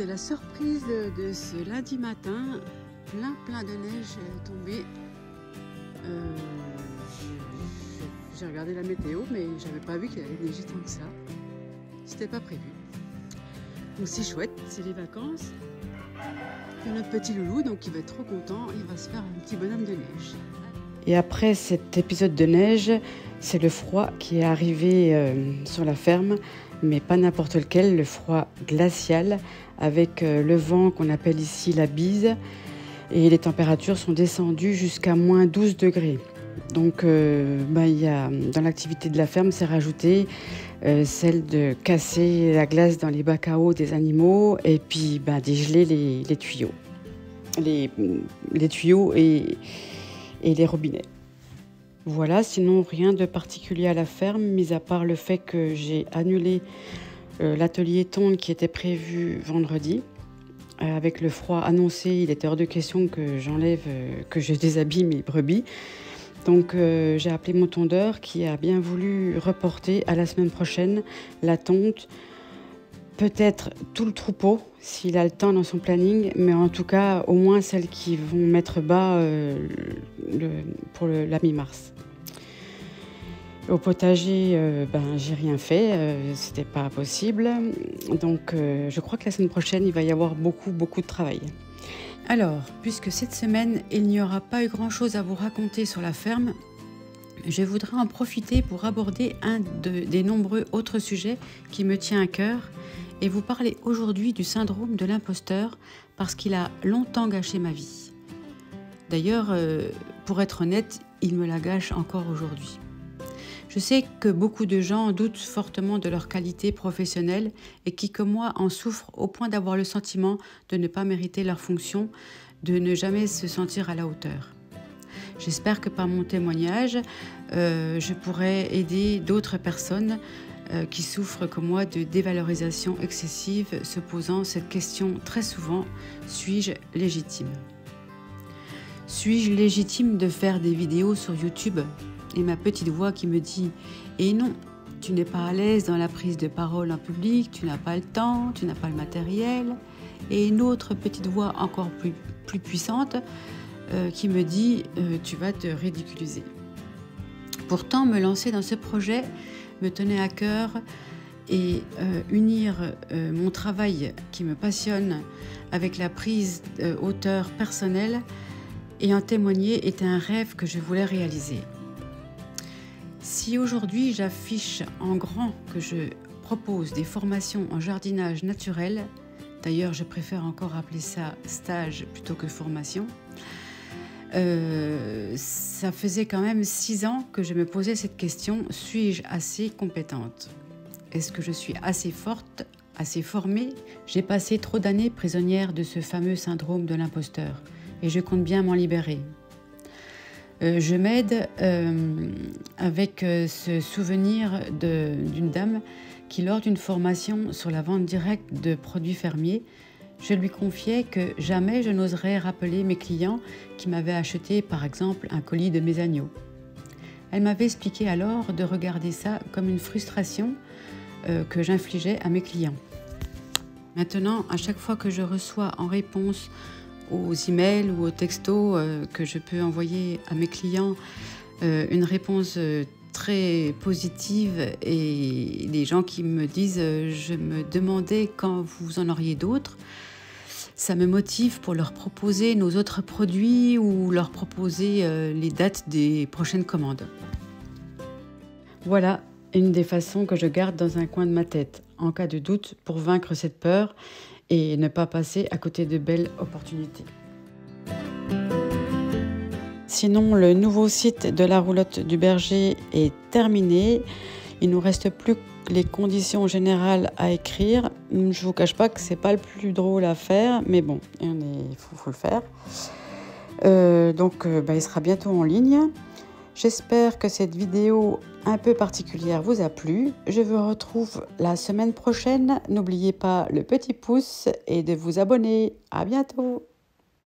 de la surprise de ce lundi matin, plein de neige tombée. J'ai regardé la météo, mais j'avais pas vu qu'il allait neiger tant que ça. C'était pas prévu. Donc c'est chouette, c'est les vacances. Et notre petit loulou, donc il va être trop content, il va se faire un petit bonhomme de neige. Et après cet épisode de neige, c'est le froid qui est arrivé sur la ferme, mais pas n'importe lequel, le froid glacial, avec le vent qu'on appelle ici la bise, et les températures sont descendues jusqu'à moins 12 degrés. Donc dans l'activité de la ferme, c'est rajouté celle de casser la glace dans les bacs à eau des animaux et puis dégeler les tuyaux. Les tuyaux et les robinets. Voilà, sinon rien de particulier à la ferme, mis à part le fait que j'ai annulé l'atelier tonde qui était prévu vendredi. Avec le froid annoncé, il était hors de question que que je déshabille mes brebis. Donc j'ai appelé mon tondeur qui a bien voulu reporter à la semaine prochaine la tonte. Peut-être tout le troupeau, s'il a le temps dans son planning, mais en tout cas, au moins celles qui vont mettre bas pour la mi-mars. Au potager, j'ai rien fait, c'était pas possible. Donc, je crois que la semaine prochaine, il va y avoir beaucoup de travail. Alors, puisque cette semaine, il n'y aura pas eu grand-chose à vous raconter sur la ferme, je voudrais en profiter pour aborder un des nombreux autres sujets qui me tient à cœur et vous parler aujourd'hui du syndrome de l'imposteur parce qu'il a longtemps gâché ma vie. D'ailleurs, pour être honnête, il me la gâche encore aujourd'hui. Je sais que beaucoup de gens doutent fortement de leur qualité professionnelle et qui, comme moi, en souffrent au point d'avoir le sentiment de ne pas mériter leur fonction, de ne jamais se sentir à la hauteur. J'espère que par mon témoignage, je pourrai aider d'autres personnes qui souffrent comme moi de dévalorisation excessive, se posant cette question très souvent, suis-je légitime ? Suis-je légitime de faire des vidéos sur YouTube ? Et ma petite voix qui me dit « Et non, tu n'es pas à l'aise dans la prise de parole en public, tu n'as pas le temps, tu n'as pas le matériel. » Et une autre petite voix encore plus puissante qui me dit « Tu vas te ridiculiser. » Pourtant, me lancer dans ce projet me tenait à cœur et unir mon travail qui me passionne avec la prise hauteur personnelle et en témoigner était un rêve que je voulais réaliser. Si aujourd'hui j'affiche en grand que je propose des formations en jardinage naturel, d'ailleurs je préfère encore appeler ça stage plutôt que formation, ça faisait quand même 6 ans que je me posais cette question, suis-je assez compétente ? Est-ce que je suis assez forte, assez formée ? J'ai passé trop d'années prisonnière de ce fameux syndrome de l'imposteur et je compte bien m'en libérer. Je m'aide avec ce souvenir d'une dame qui, lors d'une formation sur la vente directe de produits fermiers, je lui confiais que jamais je n'oserais rappeler mes clients qui m'avaient acheté, par exemple, un colis de mes agneaux. Elle m'avait expliqué alors de regarder ça comme une frustration que j'infligeais à mes clients. Maintenant, à chaque fois que je reçois en réponse aux emails ou aux textos que je peux envoyer à mes clients une réponse très positive et les gens qui me disent je me demandais quand vous en auriez d'autres, ça me motive pour leur proposer nos autres produits ou leur proposer les dates des prochaines commandes. Voilà une des façons que je garde dans un coin de ma tête en cas de doute pour vaincre cette peur et ne pas passer à côté de belles opportunités. Sinon, le nouveau site de la roulotte du berger est terminé. Il ne nous reste plus que les conditions générales à écrire. Je ne vous cache pas que ce n'est pas le plus drôle à faire, mais bon, il faut le faire. Il sera bientôt en ligne. J'espère que cette vidéo un peu particulière vous a plu. Je vous retrouve la semaine prochaine. N'oubliez pas le petit pouce et de vous abonner. À bientôt.